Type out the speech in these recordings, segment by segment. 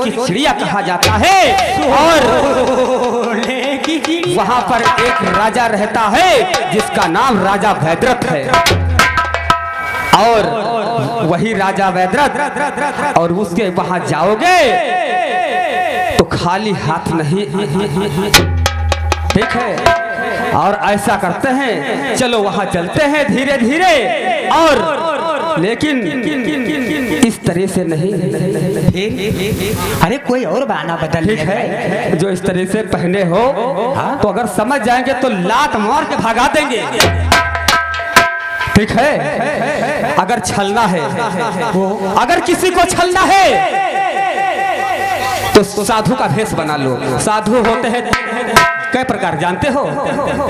की चिड़िया कहा जाता है। और वहाँ पर एक राजा रहता है जिसका नाम राजा वैद्रथ है। और वही राजा वैद्रथ, और उसके वहाँ जाओगे तो खाली हाथ नहीं, ठीक है। और ऐसा करते हैं, चलो वहाँ चलते हैं धीरे धीरे, और लेकिन इस तरह से नहीं। अरे कोई और बहाना बदल, ठीक है, जो इस तरह से पहने हो तो अगर समझ जाएंगे तो लात मार के भगा देंगे, ठीक है। अगर छलना है, अगर किसी को छलना है तो साधु का भेष बना लो। साधु होते हैं कई प्रकार, जानते हो?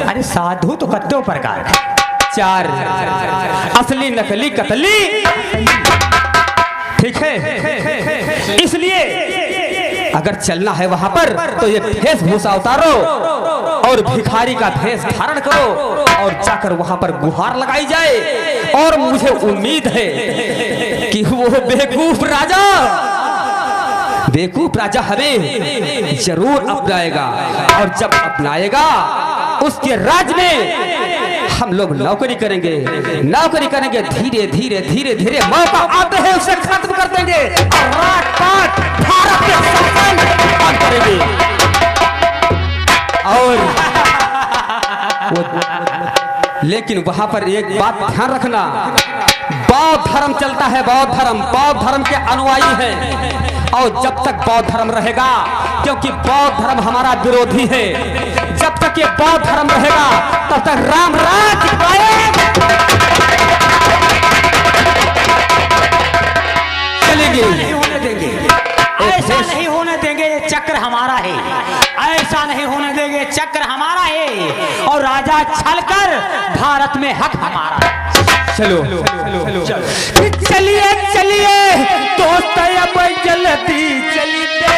अरे साधु तो कत्तो प्रकार, 4, असली, नकली, कतली, ठीक है। इसलिए अगर चलना है वहां पर तो ये वेशभूषा उतारो और भिखारी का भेष धारण करो और जाकर वहां पर गुहार लगाई जाए। और मुझे उम्मीद है कि वो बेवकूफ राजा हमें जरूर अपनाएगा, और जब अपनाएगा उसके राज में हम लोग नौकरी करेंगे, धीरे धीरे धीरे धीरे मौका आते हैं उसे खत्म कर देंगे और रात-रात भारत के शासन करेंगे। और लेकिन वहां पर एक बात ध्यान रखना, बौद्ध धर्म चलता है, बौद्ध धर्म के अनुयायी हैं। और जब तक बौद्ध धर्म रहेगा, क्योंकि बौद्ध धर्म हमारा विरोधी है, जब तक ये बौद्ध धर्म रहेगा तब तक राम राज्य कायम चलेगी। ऐसा नहीं होने देंगे, ये चक्र हमारा है, ऐसा नहीं होने देंगे, चक्र हमारा है। और राजा छलकर भारत में हक हमारा। चलो चलिए दोस्त, अब जल्दी चलते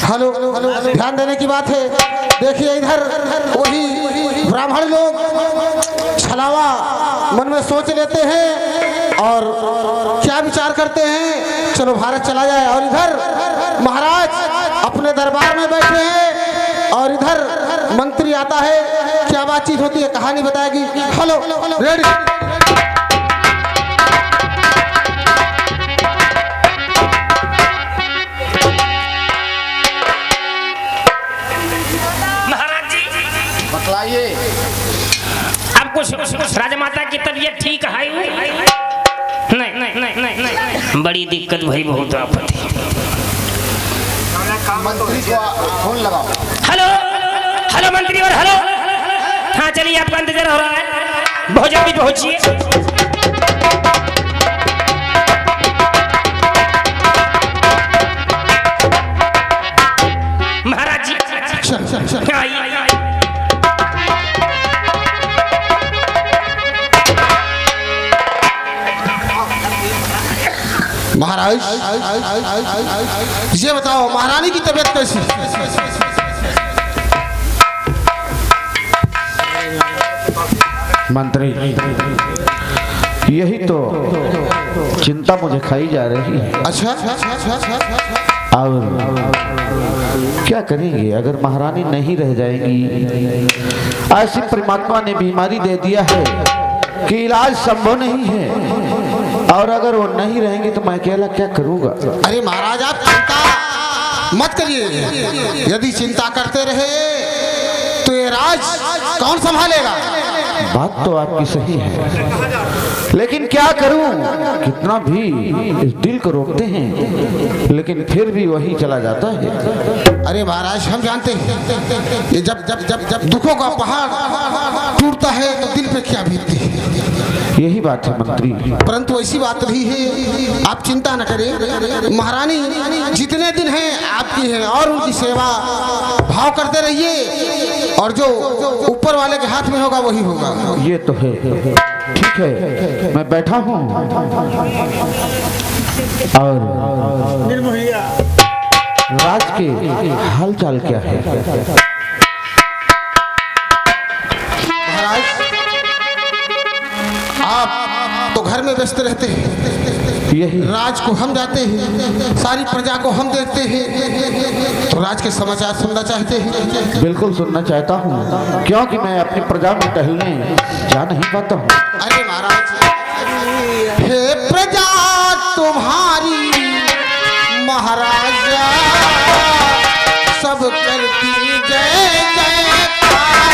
हेलो, ध्यान देने की बात है। देखिए इधर वही ब्राह्मण लोग छलावा मन में सोच लेते हैं और क्या विचार करते हैं, चलो भारत चला जाए। और इधर महाराज अपने दरबार में बैठे हैं और इधर मंत्री आता है, क्या बातचीत होती है कहानी बताएगी। Hello, ready. अब कुछ राजमाता की तबीयत ठीक है? नहीं, बड़ी दिक्कत भाई, बहुत आपत्ति। मंत्री को फोन लगाओ। हेलो मंत्री, और हेलो। हाँ चलिए, आपका इंतजार हो रहा है, बहुत जल्दी पहुंचिए। महाराज जी आइए। महाराज ये बताओ, महारानी की तबीयत कैसी? मंत्री, यही तो चिंता मुझे खाई जा रही है। अच्छा, और क्या करेंगे अगर महारानी नहीं रह जाएंगी? ऐसी परमात्मा ने बीमारी दे दिया है कि इलाज संभव नहीं है, और अगर वो नहीं रहेंगे तो मैं अकेला क्या करूँगा? अरे महाराज, आप चिंता मत करिए। यदि चिंता करते रहे तो ये राज कौन संभालेगा? बात तो आपकी सही है, लेकिन क्या करूं? कितना भी इस दिल को रोकते हैं लेकिन फिर भी वही चला जाता है। अरे महाराज हम जानते हैं ये जब जब जब जब दुखों का पहाड़ टूटता है तो दिल पे क्या बीतती है। यही बात है मंत्री। परंतु ऐसी बात भी है, आप चिंता न करें। महारानी जितने दिन हैं आपकी हैं और उनकी सेवा भाव करते रहिए और जो ऊपर वाले के हाथ में होगा वही होगा। ये तो है, ठीक है मैं बैठा हूँ। और राज के हालचाल क्या है? महाराज आप तो घर में व्यस्त रहते हैं, यही राज को हम जाते हैं, सारी प्रजा को हम देखते हैं, तो राज के समाचार सुनना चाहते हैं। बिल्कुल सुनना चाहता हूँ, क्योंकि मैं अपनी प्रजा में टहलने जा नहीं पाता हूँ। अरे महाराज, हे प्रजा तुम्हारी महाराजा सब करती जय जयकार।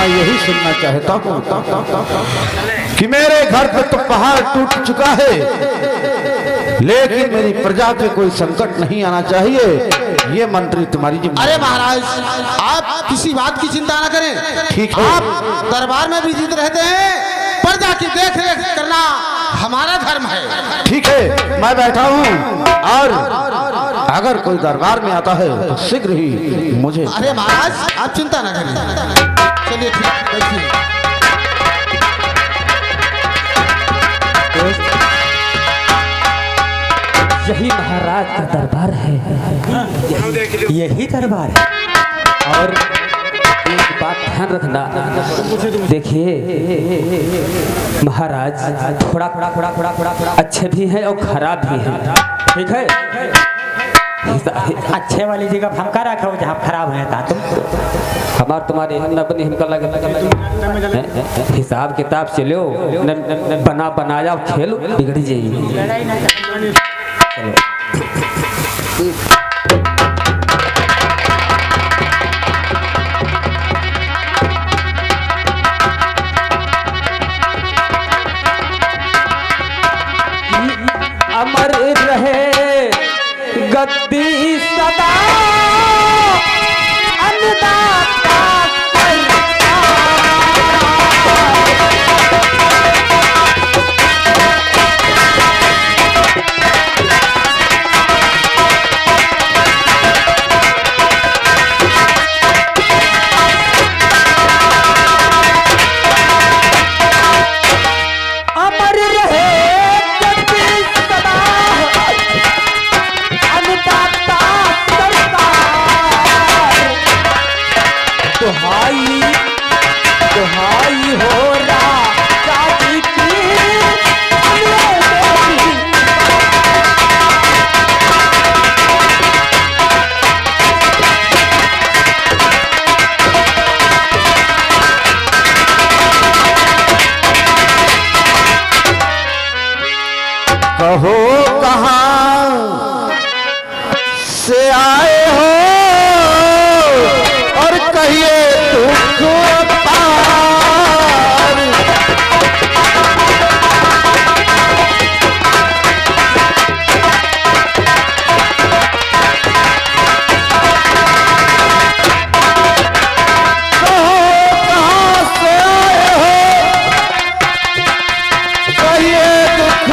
यही सुनना चाहता हूँ कि मेरे घर पे तो पहाड़ टूट चुका है, लेकिन मेरी प्रजा पे कोई संकट नहीं आना चाहिए। ये मंत्री तुम्हारी जिम्मेदारी। अरे महाराज, आप किसी बात की चिंता न करें। ठीक है। आप दरबार में विजित रहते हैं, प्रजा की देख रेख करना हमारा धर्म है। ठीक है मैं बैठा हूँ, और अगर कोई दरबार में आता है तो शीघ्र ही मुझे। अरे महाराज आप चिंता न करिए, चलिए ठीक बैठिए। यही महाराज का दरबार है, यही दरबार है। और एक बात ध्यान रखना, देखिए महाराज थोड़ा अच्छे भी हैं और खराब भी हैं, ठीक है। अच्छे वाली जगह फंका रखो, जहाँ खराब है था तुम। हमार तुम्हारे बनी हमका लगे हिसाब किताब से लो, बना बनाया खेल बिगड़ जाएगी। अमर रहे गद्दी सदा अन्नदाता अमर रहे गद्दी सदा अन्नदाता दुहाई हो राजा जी की कहो कहाँ से आए हो और कहिए दुख पार। कहो कहाँ से आए हो, कहिए दुख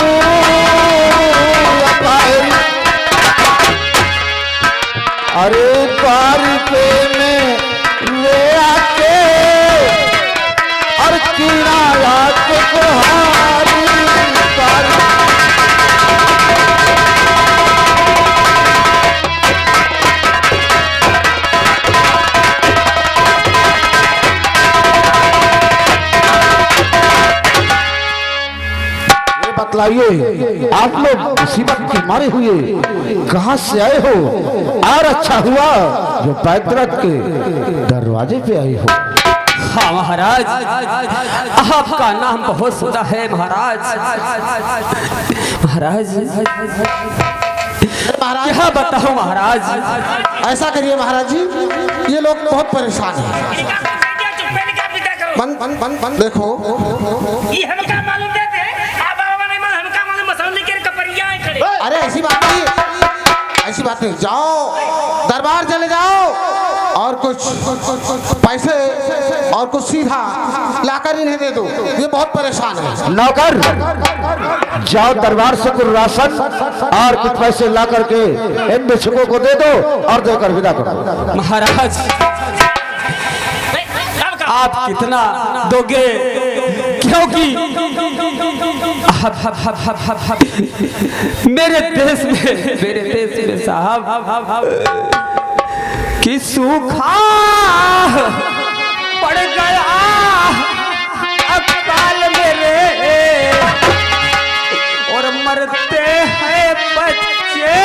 बतलाइए, आप लोग मुसीबत के मारे हुए कहाँ से आए हो? और अच्छा हुआ जो पैतरक के दरवाजे पे आए हो। हाँ महाराज, आपका नाम बहुत सुना है महाराज। महाराज महाराज क्या बताऊं महाराज। ऐसा करिए महाराज जी, ये लोग बहुत परेशान हैं। बंद बंद बंद बंद देखो, ये हमका मालूम देते आप बाबा नहीं मालूम हमका मालूम मसौली के कपड़िया है खड़े। अरे ऐसी बात नहीं, ऐसी बात नहीं, जाओ दरबार चले जाओ और कुछ पैसे और कुछ सीधा लाकर इन्हें दे दो, ये बहुत परेशान है। नौकर जाओ दरबार से कुछ राशन और कुछ पैसे ला करके इन भिक्षुकों को दे दो और देकर विदा करो। महाराज आप कितना दोगे, क्योंकि मेरे देश में साहब कि सूखा पड़ गया अकाल मेरे और मरते हैं बच्चे।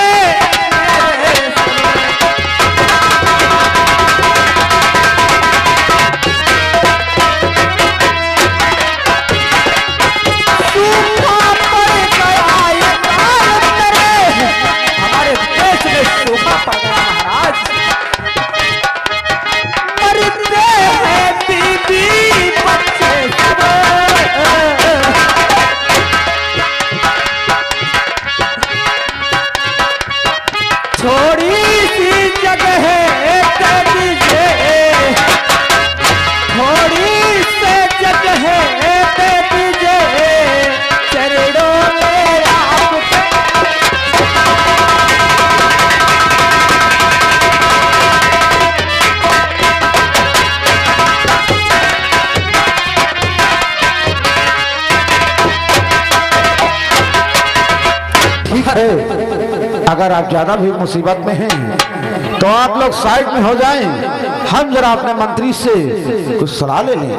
अगर आप ज्यादा भी मुसीबत में हैं तो आप लोग साइड में हो जाएं, हम जरा अपने मंत्री से कुछ सलाह ले लें।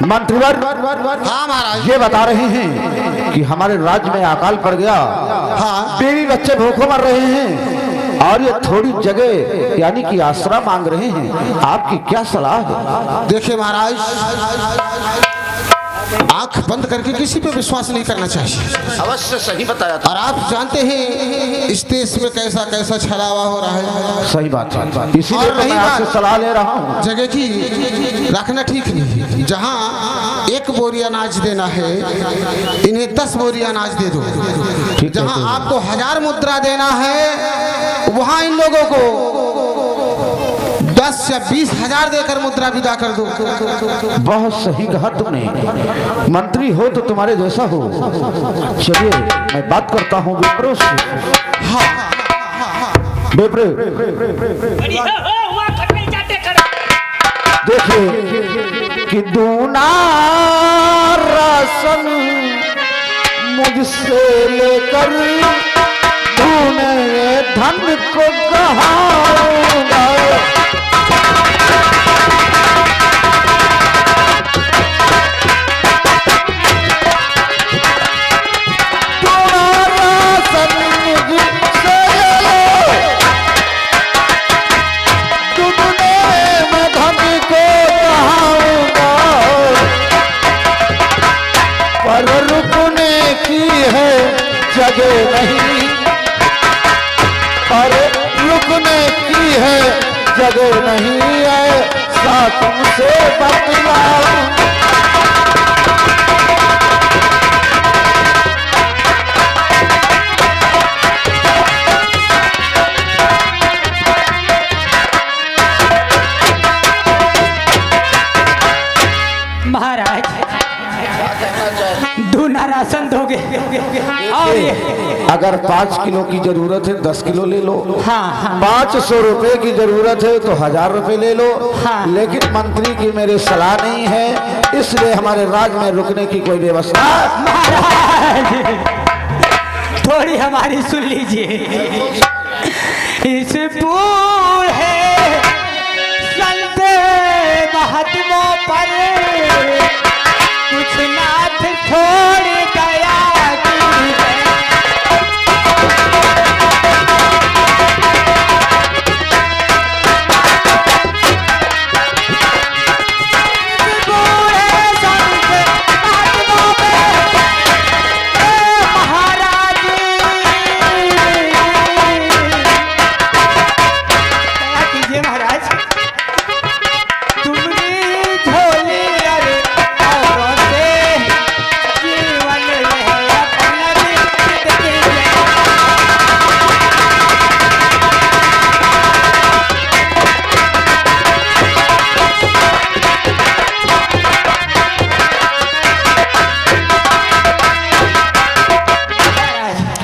मंत्रीवर हाँ महाराज, ये बता रहे हैं कि हमारे राज्य में अकाल पड़ गया, हाँ बीवी बच्चे भूखों मर रहे हैं और ये थोड़ी जगह यानी कि आसरा मांग रहे हैं। आपकी क्या सलाह है? देखिए महाराज, आंख बंद करके किसी पे विश्वास नहीं करना चाहिए। अवश्य सही बताया था। और आप जानते हैं इस देश में कैसा कैसा छलावा हो रहा है। सही बात है, इसीलिए और तो मैं आपसे सलाह ले रहा हूँ। जगह की रखना ठीक नहीं। जहाँ 1 बोरी अनाज देना है इन्हें 10 बोरी अनाज दे दो। जहाँ आपको 1000 मुद्रा देना है वहाँ इन लोगों को 10 या 20 हजार देकर मुद्रा विदा कर दो। बहुत सही कहा तुमने, मंत्री हो तो तुम्हारे जैसा हो। चलिए मैं बात करता हूँ विप्रो से। हाँ विप्रो देखिए कि दूना राशन मुझसे लेकर तूने धन को कहाऊंगा। पर रुकने की है जगह नहीं, पर रुकने की है जगह नहीं है, साथ तुमसे बतलाऊं। महाराज दूना राशन दोगे और अगर 5 किलो की जरूरत है 10 किलो ले लो। हाँ हाँ 500 रुपए की जरूरत है तो 1000 रुपए ले लो। हाँ। लेकिन मंत्री की मेरी सलाह नहीं है, इसलिए हमारे राज्य में रुकने की कोई व्यवस्था। महाराज थोड़ी हमारी सुन लीजिए। इस बूढ़े संत महात्मों पर कुछ नाथ छोड़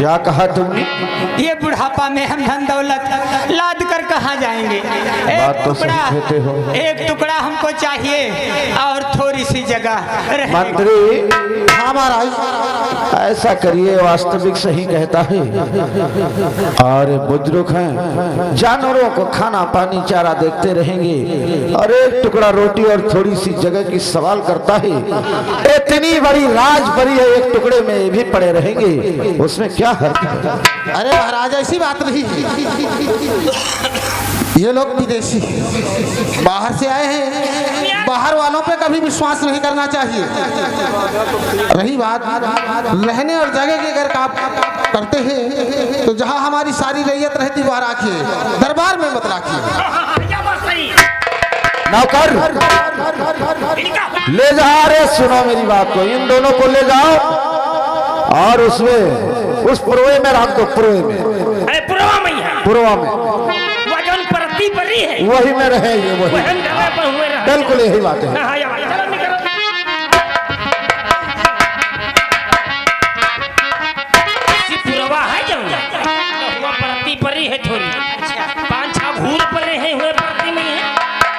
क्या कहा तुमने? ये बुढ़ापा में हम धन दौलत लाद कर कहाँ जाएंगे? बात तो सही कहते हो। एक टुकड़ा हमको चाहिए और थोड़ी सी जगह रहने को। मंत्री हाँ महाराज। ऐसा करिए, वास्तविक सही कहता है। और बुजुर्ग हैं, जानवरों को खाना पानी चारा देखते रहेंगे और एक टुकड़ा रोटी और थोड़ी सी जगह की सवाल करता है। इतनी बड़ी राज परी है, एक टुकड़े में ये भी पड़े रहेंगे, उसमें क्या हर्ज है? अरे महाराज ऐसी बात नहीं है। ये लोग विदेशी बाहर से आए हैं, बाहर वालों पे कभी विश्वास नहीं करना चाहिए। रही बात रहने और जगह की, अगर आप करते हैं तो जहां हमारी सारी रैयत रहती वहां राखिए, दरबार में मत राखिए। नौकर ले जाओ, रे सुनो मेरी बात को, इन दोनों को ले जाओ और उसमें उस पुरवे में रख दो। पुरवे में, अरे पुरवा में ही है। पुरवा में वो जौन परती परी है वही में रहे, ये वही वहन जगह पर हुए रहे। बिल्कुल यही बात है। हाँ, या चलो निकलो। इसी पुरवा है जौन हुआ परती परी है थोड़ी, 5-6 घूर परे हैं हुए परती में है,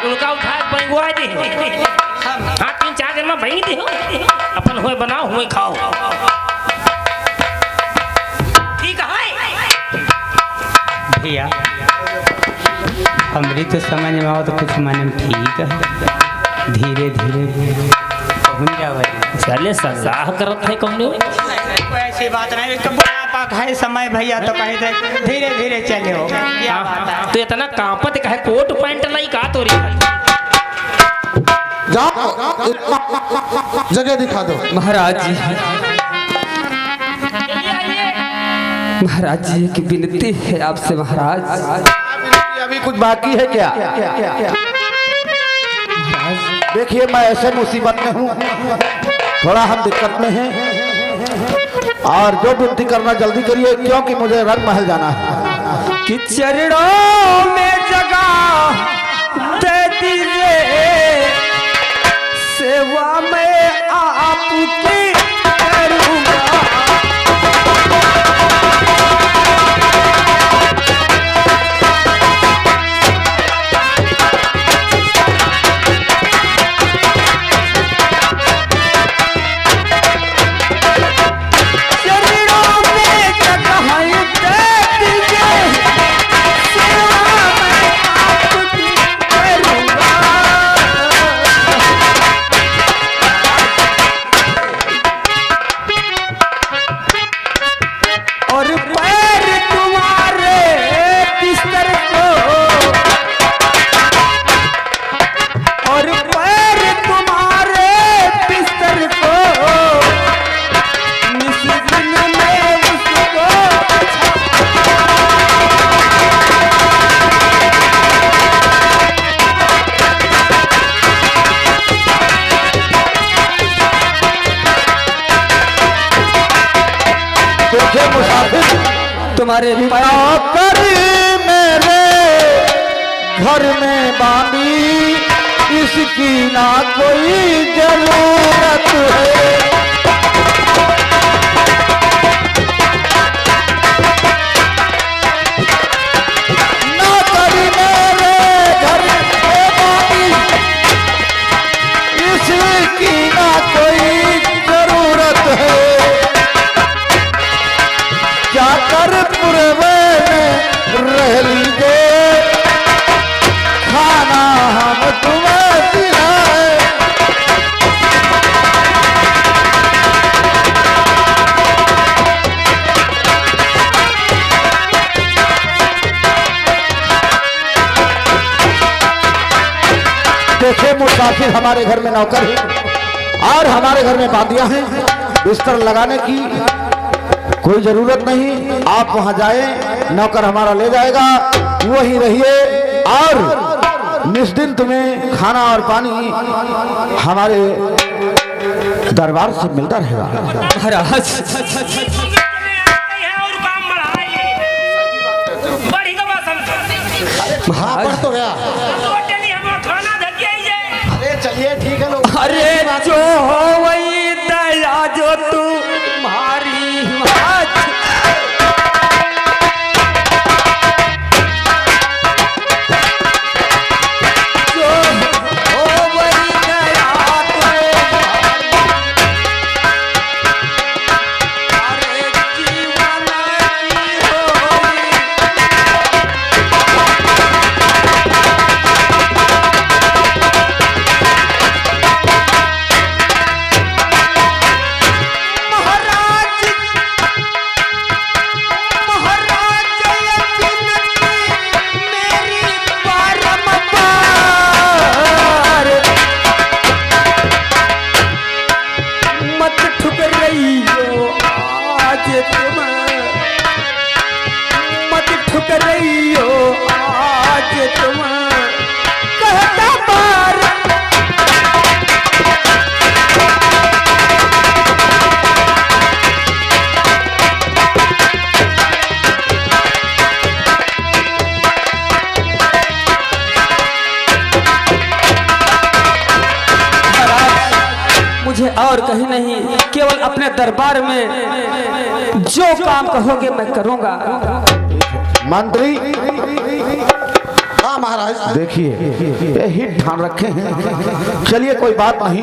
उनका उठा पैगुआ दे। हाँ 3-4 दिन में भई दे, अपन हुए बनाओ हुए खाओ। ठीक है भैया हमरी तो समझ में आओ तो कुछ माने में ठीक है, धीरे धीरे पहुंच जावे। चले सलाह करत है कौन ऐसी बात नहीं, इसका बुढ़ापा है समय भैया, तो कहीं से धीरे धीरे चले हो। क्या बात है? तो इतना कांपत कहे कोट पैंट लाई का तोरी जाओ जगह दिखा दो। महाराज जी, महाराज जी की विनती है आपसे। महाराज अभी कुछ बाकी है क्या? देखिए मैं ऐसे मुसीबत में हूँ, थोड़ा हम दिक्कत में हैं और जो विनती करना जल्दी करिए, क्योंकि मुझे रंग महल जाना है। कि चरणों में जगह दे दीजिए, सेवा में आपकी करूँगा। तुम्हारे नौकर मेरे घर में बांधी, इसकी ना कोई जरूरत है। नौकर मेरे घर में बांधी, इसकी ना कोई जरूरत है। जाकर पुरवे में रह लीजिए, खाना हम तुम्हें दिलाए। देखे मुसाफिर हमारे घर में नौकर है और हमारे घर में बांदियां हैं, बिस्तर लगाने की कोई जरूरत नहीं। आप वहां जाए, नौकर हमारा ले जाएगा, वहीं रहिए और निस्दिन तुम्हें खाना और पानी हमारे दरबार से मिलता रहेगा। महाराज हाँ पर तो गया। चलिए ठीक है लोग। अरे जो हो वही दया जो तू मारी मुझे और कहीं नहीं, केवल अपने दरबार में जो काम कहोगे मैं करूंगा। मंत्री हाँ महाराज। देखिए ये हित ठान रखे हैं। चलिए कोई बात नहीं,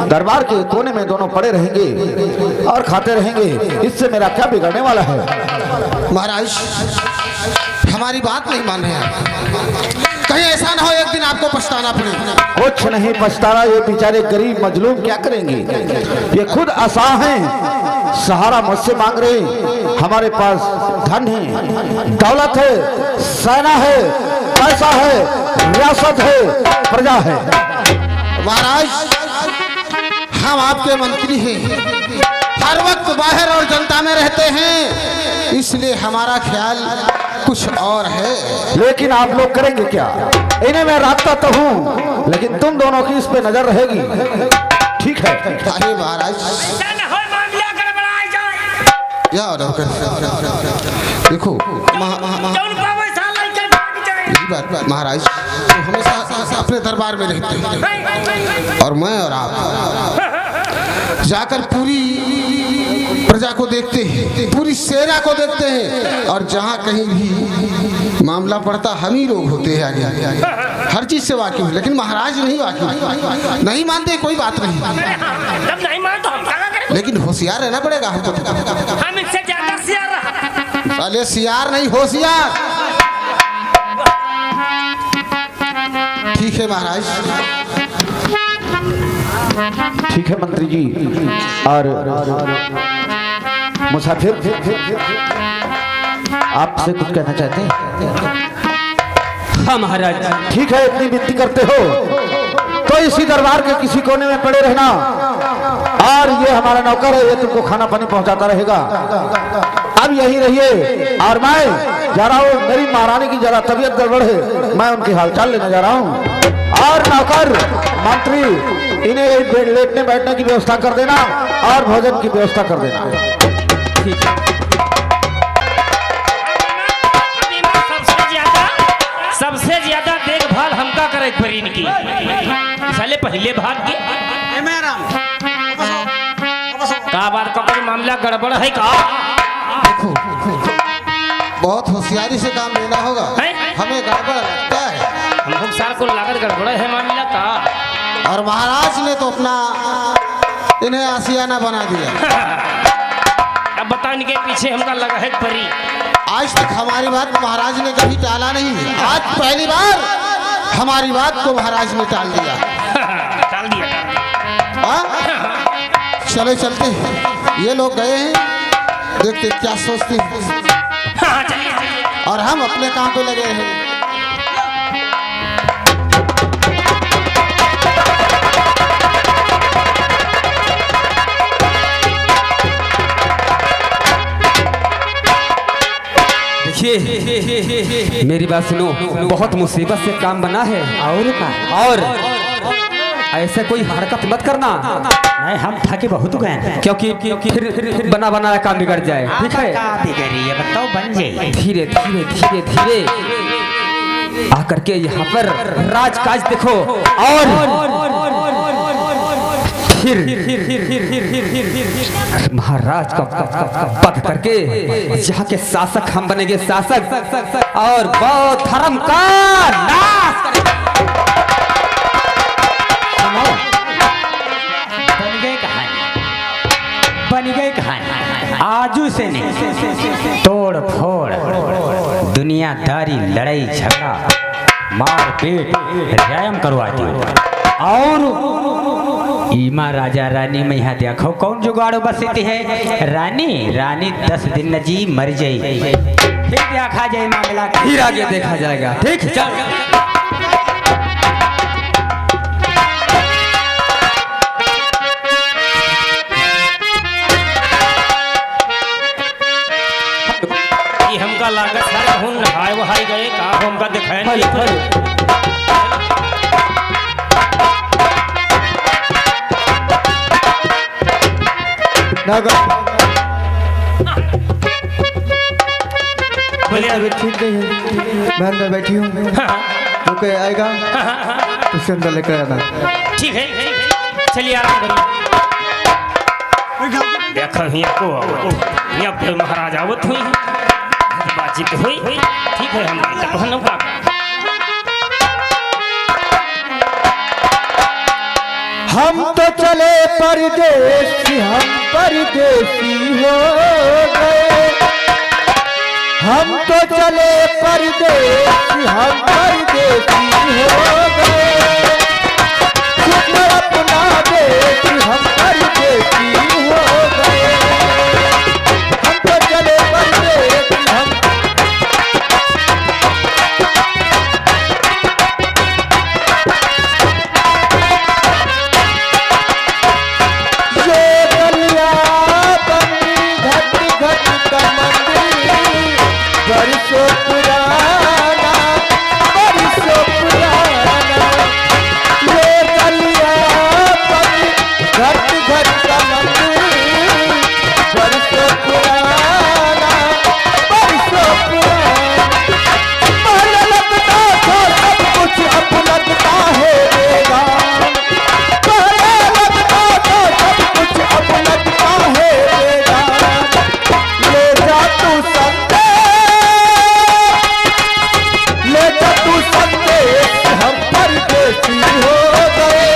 दरबार के कोने में दोनों पड़े रहेंगे और खाते रहेंगे, इससे मेरा क्या बिगड़ने वाला है। महाराज हमारी बात नहीं मान रहे हैं, कहीं ऐसा ना हो एक दिन आपको पछताना पड़े। कुछ नहीं पछताना, ये बेचारे गरीब मजलूम क्या करेंगे, ये खुद असहाय हैं, सहारा मुझसे मांग रहे हैं। हमारे पास धन है, दौलत है, सेना है, पैसा है, रियासत है, प्रजा है। महाराज हम आपके मंत्री हैं, हर वक्त बाहर और जनता में रहते हैं, इसलिए हमारा ख्याल कुछ और है। लेकिन आप लोग करेंगे क्या? इन्हें मैं रखता तो हूँ, लेकिन तुम दोनों की इस पे नजर रहेगी, ठीक है? अरे महाराज या देखो यही बात महाराज, तो हमेशा अपने दरबार में रहते हैं और मैं और आप जाकर पूरी प्रजा को देखते हैं, पूरी सेना को देखते हैं, और जहाँ कहीं भी मामला पड़ता हम ही लोग होते हैं आगे, हर चीज से वाकिफ है। लेकिन महाराज नहीं वाकिफ, नहीं मानते, कोई बात नहीं, नहीं मानते हम क्या करें? लेकिन होशियार रहना पड़ेगा हमको। हम इससे ज्यादा सियार अरे सियार नहीं, होशियार। ठीक है महाराज। ठीक है मंत्री जी। और मुसाफिर आपसे कुछ कहना चाहते हैं? हाँ महाराज। ठीक है, इतनी विनती करते हो तो इसी दरबार के किसी कोने में पड़े रहना, और ये हमारा नौकर है, ये तुमको खाना पानी पहुंचाता रहेगा। अब यही रहिए, और मैं जा रहा हूँ, मेरी महारानी की जरा तबीयत गड़बड़ है, मैं उनकी हालचाल लेने जा रहा हूँ। और नौकर मंत्री इन्हें लेटने बैठने की व्यवस्था कर देना और भोजन की व्यवस्था कर देना। ठीक है। सबसे ज्यादा देखभाल हमका करे परी इनकी, साले पहले भाग के का बात का कोई मामला गड़बड़ है का? देखो बहुत होशियारी से काम लेना होगा, हमें गड़बड़ लगता है। हमको सार को लागत गड़बड़ है मामला का, और महाराज ने तो अपना इन्हें आसियाना बना दिया। अब बता इनके पीछे हमका लगा है परी। आज तक हमारी बात महाराज ने कभी टाला नहीं है, आज पहली बार हमारी बात को महाराज ने टाल दिया। टाल दिया। चले चलते हैं, ये लोग गए हैं, देखते क्या सोचते हैं। हाँ, चलिए, चलिए। और हम अपने काम पे लगे हैं। देखिए मेरी बात सुनो, बहुत मुसीबत से काम बना है, और ऐसे कोई हरकत मत करना, नहीं हम थके बहुत गए हैं। क्योंकि फिर बना बनाया काम बिगड़ जाए, ठीक है? बिगड़ी है बताओ, बन जाए। धीरे धीरे धीरे धीरे आकर के यहाँ पर राजकाज देखो, और फिर महाराज का पद करके यहाँ के शासक हम बनेंगे, शासक, और बौद्ध धर्म का नाश करेंगे। बन गई कहानी, आजू से नहीं, तोड़ फोड़, दुनियादारी, लड़ाई झगड़ा, मार पीट, व्यायाम करवाती और ईमा राजा रानी में यहाँ देखो कौन जुगाड़ बसती है। रानी 10 दिन न जी मर जाई, फिर देखा जाए मामला, फिर आगे देखा जाएगा, ठीक? चल हमका लागत सारे हुन नहाए वहाए गए का हमका दिखाए नहीं। बोलिए अभी ठीक नहीं है, मैं अंदर बैठी हूँ, तो कोई आएगा उसके अंदर लेकर आना। ठीक है, चलिए आराम करिए। देखो हिया को हिया पे महाराज आवत हुई बातचीत हुई ठीक है हम कहनो का हम तो चले परदेसी हम परदेसी हो गए हम तो चले परदेसी हम परदेसी हो गए शुक्र अपना देसी हम परदेसी हो गए हम तो चले परदेसी हम बरसों पुराना बरसों पुराना ये गलिया पग घट घट का मंदिर बरसों पुराना बरसों पुराना मन लगता था सब कुछ अब लगता है बेगान पहले लगता था सब कुछ अब लगता है बेगान ले जा तू संदेश ले जा तू संदेश हम परदेसी हो गए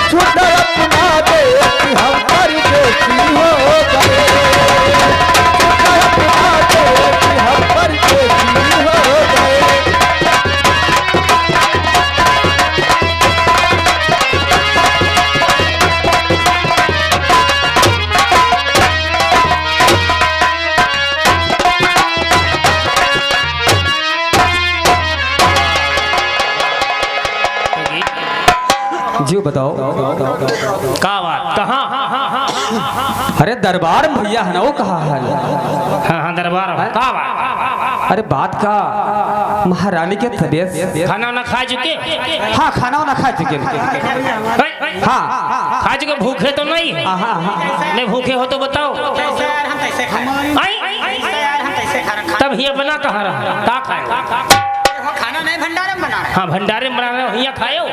छुट अपना देश हम परदेसी हो गए छुट अपना देश हम परदेसी हो गए जी बताओ का बात कहाँ अरे दरबार में भैया है ना वो कहा है हाँ हाँ दरबार में का बात अरे बात का महारानी के तबीयत खाना ना खा चुके हाँ खाना वाना खा चुके हाँ खा चुके भूखे तो नहीं है हाँ हाँ नहीं भूखे हो तो बताओ तब हिया बना कहाँ रहा का खाए खाना नहीं भंडारे में बना हाँ भंडारे में बना रहे हो हिया खायो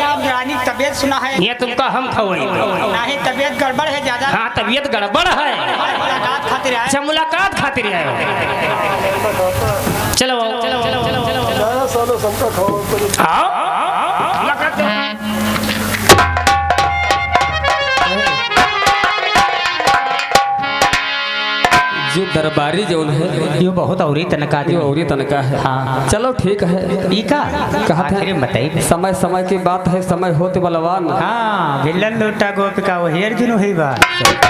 आप रानी तबीयत सुना है हिया तुमका हम खवाई नहीं तबीयत गड़बड़ है ज्यादा हाँ तबीयत गड़बड़ है मुलाकात खातिर आए अच्छा मुलाकात खातिर आए चलो आओ चलो चलो चलो आओ मुलाकात जो दरबारी जो है यो बहुत औरी तनका ये और तनका है हाँ। चलो ठीक है ईका कहा आखिर में बताइए समय समय की बात है समय होते बलवान हाँ विलन लोटा गोपिका वो हेर जुनू है बात